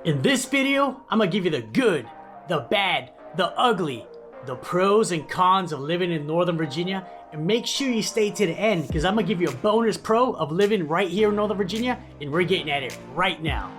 In this video, I'm gonna give you the good, the bad, the ugly, the pros and cons of living in Northern Virginia, and make sure you stay to the end because I'm gonna give you a bonus pro of living right here in Northern Virginia, and we're getting at it right now.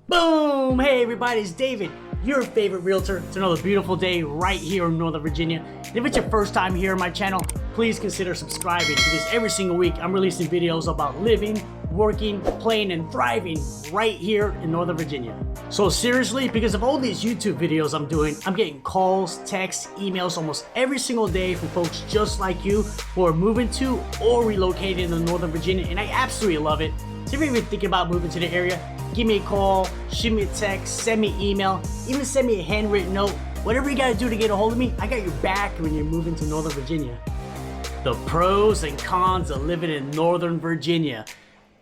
Boom! Hey everybody, it's David, your favorite realtor. It's another beautiful day right here in Northern Virginia. And if it's your first time here on my channel, please consider subscribing because every single week I'm releasing videos about living, working, playing, and thriving right here in Northern Virginia. So seriously, because of all these YouTube videos I'm doing, I'm getting calls, texts, emails almost every single day from folks just like you who are moving to or relocating to Northern Virginia, and I absolutely love it. So if you're even thinking about moving to the area, give me a call, shoot me a text, send me an email, even send me a handwritten note. Whatever you gotta do to get a hold of me, I got your back when you're moving to Northern Virginia. The pros and cons of living in Northern Virginia.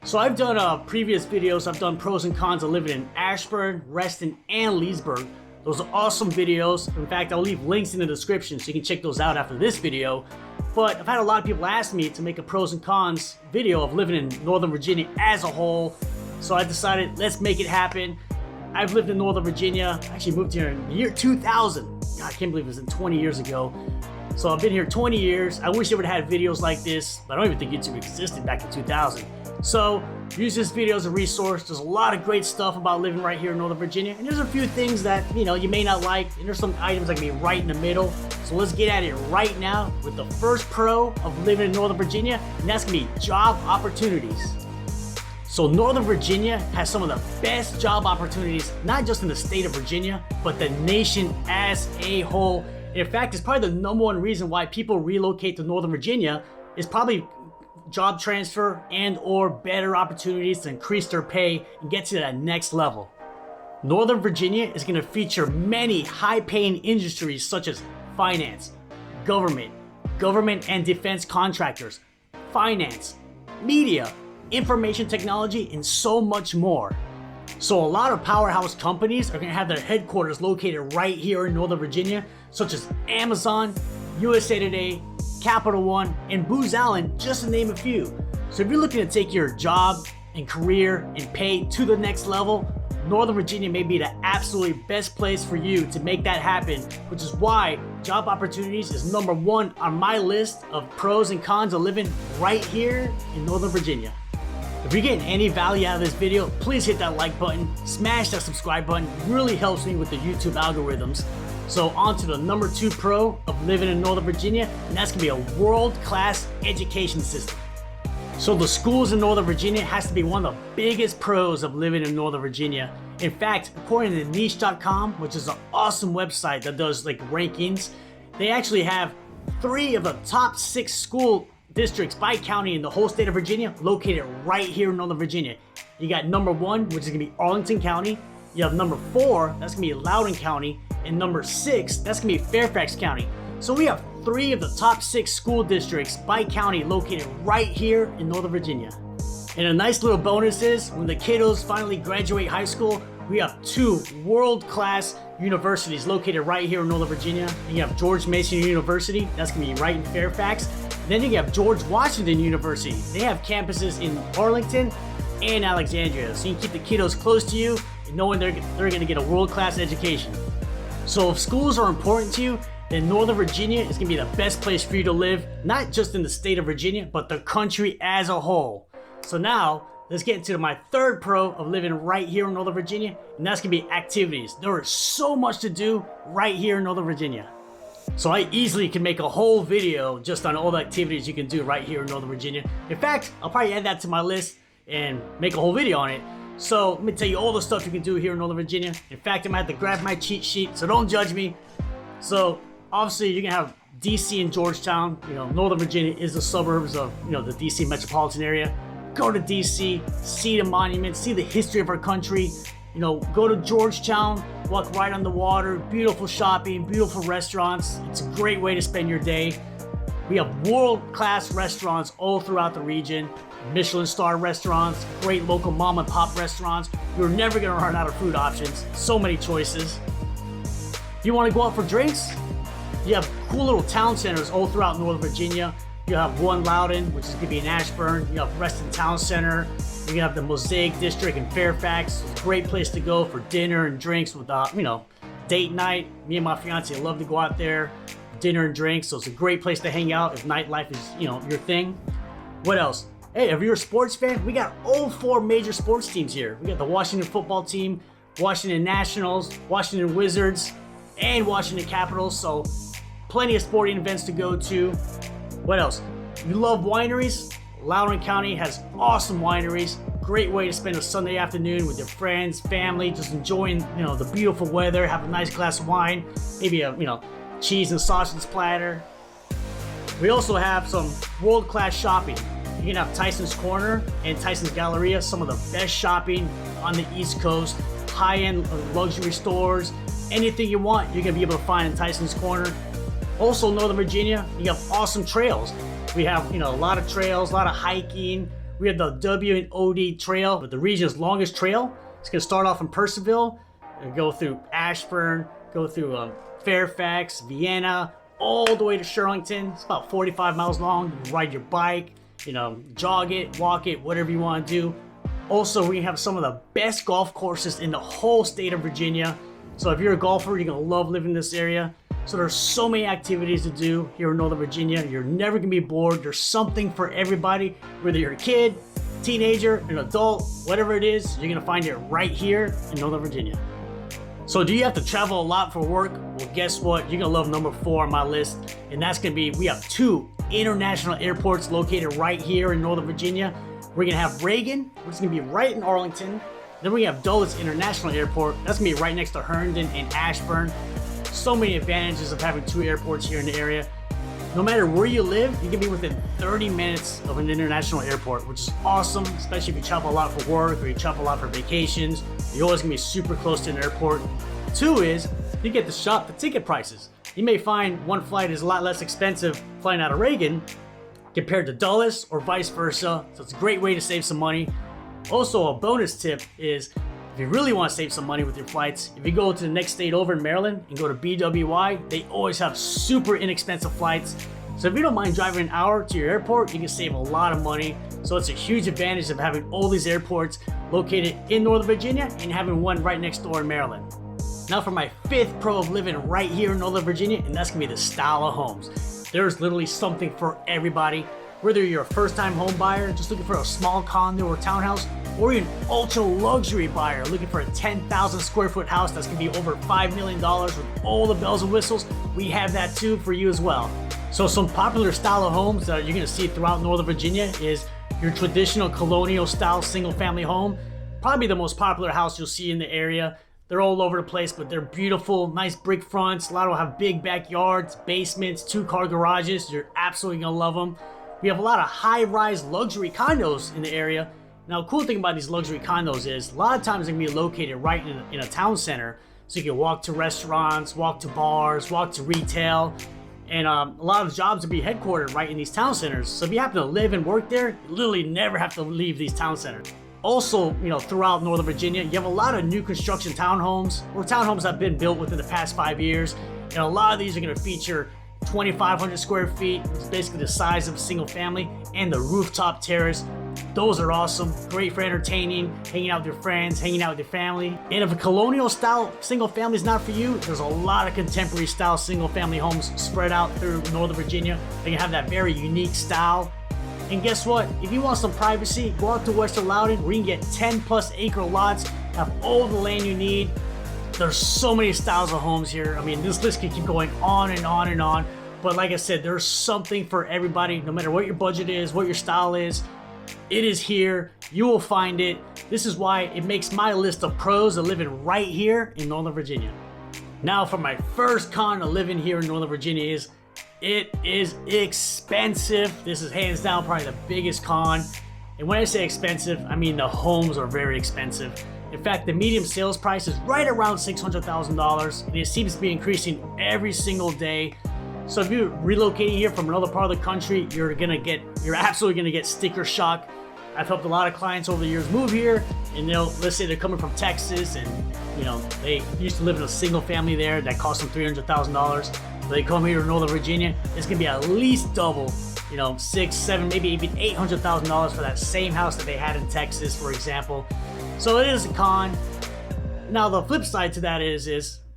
So I've done previous videos, I've done pros and cons of living in Ashburn, Reston, and Leesburg. Those are awesome videos. In fact, I'll leave links in the description so you can check those out after this video. But I've had a lot of people ask me to make a pros and cons video of living in Northern Virginia as a whole. So I decided, let's make it happen. I've lived in Northern Virginia. I actually moved here in the year 2000. God, I can't believe it was 20 years ago. So I've been here 20 years. I wish they would have had videos like this, but I don't even think YouTube existed back in 2000. So use this video as a resource. There's a lot of great stuff about living right here in Northern Virginia. And there's a few things that, you may not like. And there's some items that can be right in the middle. So let's get at it right now with the first pro of living in Northern Virginia. And that's gonna be job opportunities. So Northern Virginia has some of the best job opportunities, not just in the state of Virginia, but the nation as a whole. In fact, it's probably the #1 reason why people relocate to Northern Virginia is probably job transfer and or better opportunities to increase their pay and get to that next level. Northern Virginia is going to feature many high-paying industries such as finance, government and defense contractors, finance, media, information technology, and so much more. So a lot of powerhouse companies are going to have their headquarters located right here in Northern Virginia, such as Amazon, USA Today, Capital One, and Booz Allen, just to name a few. So if you're looking to take your job and career and pay to the next level, Northern Virginia may be the absolutely best place for you to make that happen, which is why job opportunities is #1 on my list of pros and cons of living right here in Northern Virginia. If you're getting any value out of this video, please hit that like button, smash that subscribe button. It really helps me with the YouTube algorithms. So on to the #2 pro of living in Northern Virginia, and that's gonna be a world-class education system. So the schools in Northern Virginia has to be one of the biggest pros of living in Northern Virginia. In fact, according to niche.com, which is an awesome website that does rankings, they actually have 3 of the top 6 school districts by county in the whole state of Virginia located right here in Northern Virginia. You got #1, which is gonna be Arlington County. You have #4, that's gonna be Loudoun County. And #6, that's gonna be Fairfax County. So we have 3 of the top 6 school districts by county located right here in Northern Virginia. And a nice little bonus is when the kiddos finally graduate high school, we have 2 world-class universities located right here in Northern Virginia. And you have George Mason University, that's gonna be right in Fairfax. Then you have George Washington University. They have campuses in Arlington and Alexandria. So you can keep the kiddos close to you and knowing they're gonna get a world-class education. So if schools are important to you, then Northern Virginia is gonna be the best place for you to live, not just in the state of Virginia, but the country as a whole. So now, let's get into my third pro of living right here in Northern Virginia, and that's gonna be activities. There is so much to do right here in Northern Virginia. So I easily can make a whole video just on all the activities you can do right here in Northern Virginia. In fact, I'll probably add that to my list and make a whole video on it. So let me tell you all the stuff you can do here in Northern Virginia. In fact, I might have to grab my cheat sheet, so don't judge me. So obviously you're gonna have DC and Georgetown. Northern Virginia is the suburbs of the DC metropolitan area. Go to DC, see the monuments, see the history of our country. Go to Georgetown, walk right on the water, beautiful shopping, beautiful restaurants. It's a great way to spend your day. We have world-class restaurants all throughout the region. Michelin star restaurants, great local mom and pop restaurants. You're never gonna run out of food options. So many choices. If you wanna go out for drinks, You have cool little town centers all throughout Northern Virginia. You have one Loudoun, which is going to be in Ashburn. You have Reston Town Center. You have the Mosaic District in Fairfax. It's a great place to go for dinner and drinks with, date night. Me and my fiance love to go out there, dinner and drinks. So it's a great place to hang out if nightlife is, your thing. What else? Hey, if you're a sports fan, we got all 4 major sports teams here. We got the Washington football team, Washington Nationals, Washington Wizards, and Washington Capitals. So plenty of sporting events to go to. What else? You love wineries? Loudoun County has awesome wineries. Great way to spend a Sunday afternoon with your friends, family, just enjoying, the beautiful weather, have a nice glass of wine, maybe a, cheese and sausage platter. We also have some world-class shopping. You can have Tyson's Corner and Tyson's Galleria, some of the best shopping on the East Coast, high-end luxury stores, anything you want, you're gonna be able to find in Tyson's Corner. Also, Northern Virginia, you have awesome trails. We have, a lot of trails, a lot of hiking. We have the W&OD Trail, the region's longest trail. It's gonna start off in Percival and go through Ashburn, go through Fairfax, Vienna, all the way to Shirlington. It's about 45 miles long. You can ride your bike, jog it, walk it, whatever you want to do. Also, we have some of the best golf courses in the whole state of Virginia. So if you're a golfer, you're gonna love living in this area. So there's so many activities to do here in Northern Virginia. You're never gonna be bored. There's something for everybody, whether you're a kid, teenager, an adult, whatever it is, you're gonna find it right here in Northern Virginia. So do you have to travel a lot for work? Well, guess what? You're gonna love number 4 on my list, and that's gonna be, we have 2 international airports located right here in Northern Virginia. We're gonna have Reagan, which is gonna be right in Arlington. Then we have Dulles International Airport. That's gonna be right next to Herndon and Ashburn. So many advantages of having 2 airports here in the area. No matter where you live, you can be within 30 minutes of an international airport, which is awesome, especially if you travel a lot for work or you travel a lot for vacations. You're always gonna be super close to an airport. 2 is, you get to shop the ticket prices. You may find one flight is a lot less expensive flying out of Reagan compared to Dulles or vice versa. So it's a great way to save some money. Also, a bonus tip is, if you really want to save some money with your flights, if you go to the next state over in Maryland and go to BWI, they always have super inexpensive flights. So if you don't mind driving an hour to your airport, you can save a lot of money. So it's a huge advantage of having all these airports located in Northern Virginia and having one right next door in Maryland. Now for my 5th pro of living right here in Northern Virginia, and that's gonna be the style of homes. There's literally something for everybody. Whether you're a first-time home buyer, just looking for a small condo or townhouse, or you're an ultra-luxury buyer looking for a 10,000 square foot house that's gonna be over $5 million with all the bells and whistles, we have that too for you as well. So some popular style of homes that you're gonna see throughout Northern Virginia is your traditional colonial style single-family home. Probably the most popular house you'll see in the area. They're all over the place, but they're beautiful, nice brick fronts. A lot will have big backyards, basements, 2-car garages. You're absolutely gonna love them. We have a lot of high-rise luxury condos in the area. Now, the cool thing about these luxury condos is a lot of times they're gonna be located right in a town center. So you can walk to restaurants, walk to bars, walk to retail. And a lot of jobs will be headquartered right in these town centers. So if you happen to live and work there, you literally never have to leave these town centers. Also, throughout Northern Virginia, you have a lot of new construction townhomes or townhomes that have been built within the past 5 years. And a lot of these are gonna feature 2,500 square feet. It's basically the size of a single family, and the rooftop terrace. Those are awesome, great for entertaining, hanging out with your friends, hanging out with your family. And if a colonial style single family is not for you, there's a lot of contemporary style single family homes spread out through Northern Virginia. They can have that very unique style. And guess what? If you want some privacy, go out to Western Loudoun where you can get 10+ acre lots, have all the land you need. There's so many styles of homes here. I mean, this list can keep going on and on and on. But like I said, there's something for everybody, no matter what your budget is, what your style is. It is here. You will find it. This is why it makes my list of pros of living right here in Northern Virginia. Now for my first con of living here in Northern Virginia is, it is expensive. This is hands down probably the biggest con. And when I say expensive, I mean the homes are very expensive. In fact, the median sales price is right around $600,000, and it seems to be increasing every single day. So if you're relocating here from another part of the country, you're absolutely gonna get sticker shock. I've helped a lot of clients over the years move here, and let's say they're coming from Texas, and they used to live in a single family there that cost them $300,000. If they come here to Northern Virginia, it's gonna be at least double, you know, 6, 7, maybe even $800,000 for that same house that they had in Texas, for example. So it is a con. Now the flip side to that is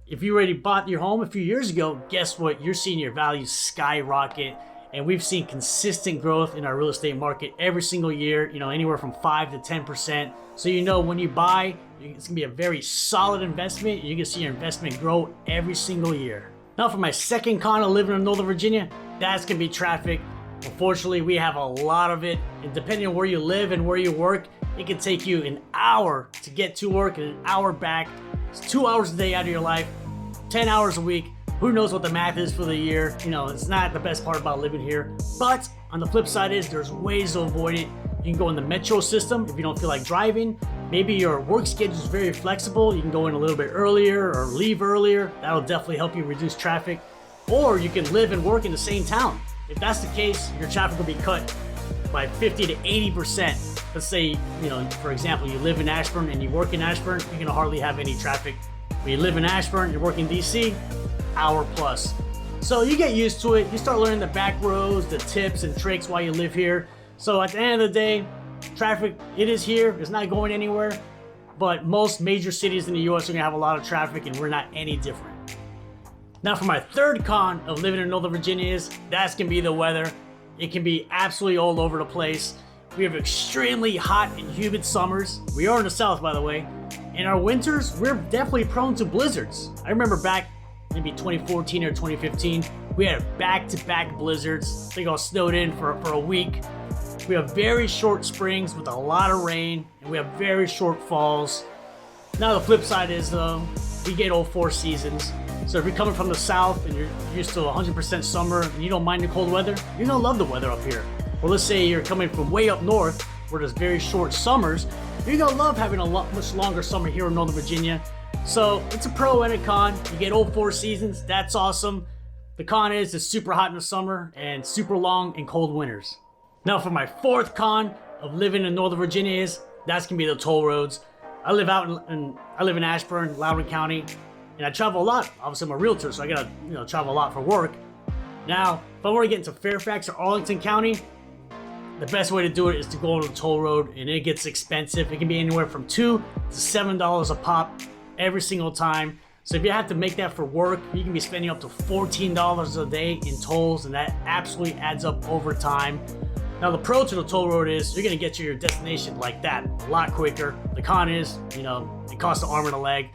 if you already bought your home a few years ago, guess what? You're seeing your values skyrocket. And we've seen consistent growth in our real estate market every single year, you know, anywhere from 5 to 10%. So you know when you buy, it's gonna be a very solid investment. You're gonna see your investment grow every single year. Now for my second con of living in Northern Virginia, that's gonna be traffic. Unfortunately, we have a lot of it. And depending on where you live and where you work, it can take you an hour to get to work and an hour back. It's 2 hours a day out of your life, 10 hours a week. Who knows what the math is for the year? You know, it's not the best part about living here. But on the flip side is there's ways to avoid it. You can go in the metro system if you don't feel like driving. Maybe your work schedule is very flexible. You can go in a little bit earlier or leave earlier. That'll definitely help you reduce traffic. Or you can live and work in the same town. If that's the case, your traffic will be cut by 50 to 80%. Let's say, you know, for example, you live in Ashburn and you work in Ashburn, you're gonna hardly have any traffic. When you live in Ashburn, you're working in DC, hour plus. So you get used to it. You start learning the back roads, the tips and tricks while you live here. So at the end of the day, traffic, it is here. It's not going anywhere. But most major cities in the US are gonna have a lot of traffic and we're not any different. Now for my third con of living in Northern Virginia is that's gonna be the weather. It can be absolutely all over the place. We have extremely hot and humid summers. We are in the South, by the way. In our winters, we're definitely prone to blizzards. I remember back maybe 2014 or 2015, we had back-to-back blizzards. I think I was snowed in for a week. We have very short springs with a lot of rain, and we have very short falls. Now the flip side is we get all 4 seasons. So if you're coming from the South and you're used to 100% summer and you don't mind the cold weather, you're gonna love the weather up here. Or let's say you're coming from way up north where there's very short summers, you're gonna love having a much longer summer here in Northern Virginia. So it's a pro and a con. You get all 4 seasons, that's awesome. The con is it's super hot in the summer and super long and cold winters. Now for my fourth con of living in Northern Virginia is that's gonna be the toll roads. I live in Ashburn, Loudoun County, and I travel a lot. Obviously I'm a realtor, so I gotta travel a lot for work. Now, if I want to get into Fairfax or Arlington County, the best way to do it is to go on the toll road, and it gets expensive. It can be anywhere from $2 to $7 a pop every single time. So if you have to make that for work, you can be spending up to $14 a day in tolls, and that absolutely adds up over time. Now the pro to the toll road is you're gonna get to your destination like that a lot quicker. The con is, it costs an arm and a leg,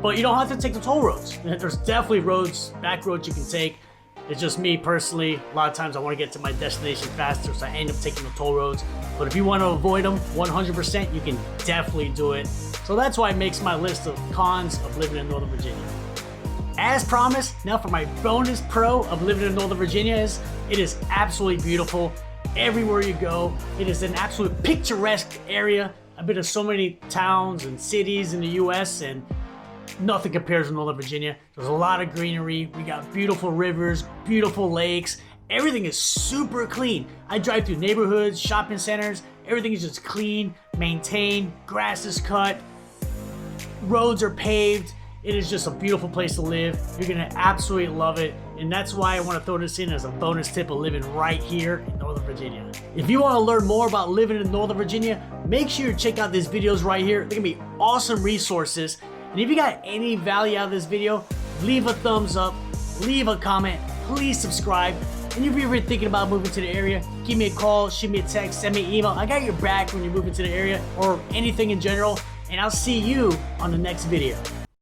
but you don't have to take the toll roads. There's definitely back roads you can take. It's just me personally, a lot of times I want to get to my destination faster, so I end up taking the toll roads. But if you want to avoid them 100%, you can definitely do it. So that's why it makes my list of cons of living in Northern Virginia. As promised, now for my bonus pro of living in Northern Virginia is it is absolutely beautiful. Everywhere you go, it is an absolute picturesque area. I've been to so many towns and cities in the US, and nothing compares to Northern Virginia. There's a lot of greenery. We got beautiful rivers, beautiful lakes. Everything is super clean. I drive through neighborhoods, shopping centers. Everything is just clean, maintained, grass is cut, roads are paved. It is just a beautiful place to live. You're gonna absolutely love it. And that's why I wanna throw this in as a bonus tip of living right here in Northern Virginia. If you wanna learn more about living in Northern Virginia, make sure you check out these videos right here. They're gonna be awesome resources. And if you got any value out of this video, leave a thumbs up, leave a comment, please subscribe. And if you're ever thinking about moving to the area, give me a call, shoot me a text, send me an email. I got your back when you're moving to the area or anything in general. And I'll see you on the next video.